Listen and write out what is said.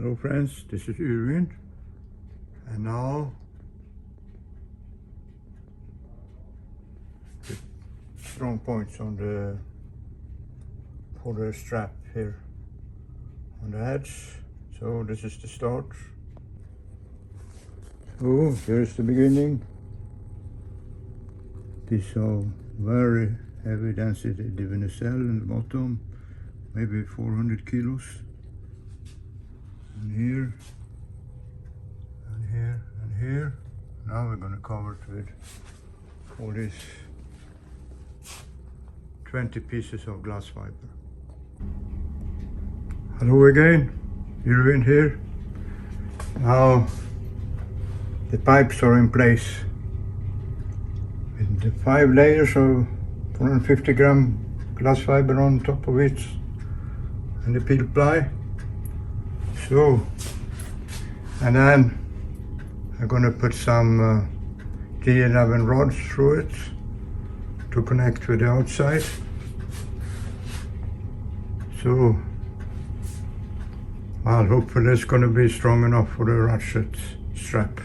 Hello friends, this is Irwin, and now the strong points on the strap here on the edge. So this is the start. So here's the beginning. These are very heavy density divinacell in the bottom, maybe 400 kilos. And here, and here, and here. Now we're going to cover it with all these 20 pieces of glass fiber. Hello again, Irwin here. Now the pipes are in place with the 5 layers of 450 gram glass fiber on top of it and the peel ply. So, and then I'm going to put some G11 rods through it to connect with the outside. So, well, hopefully it's going to be strong enough for the ratchet strap.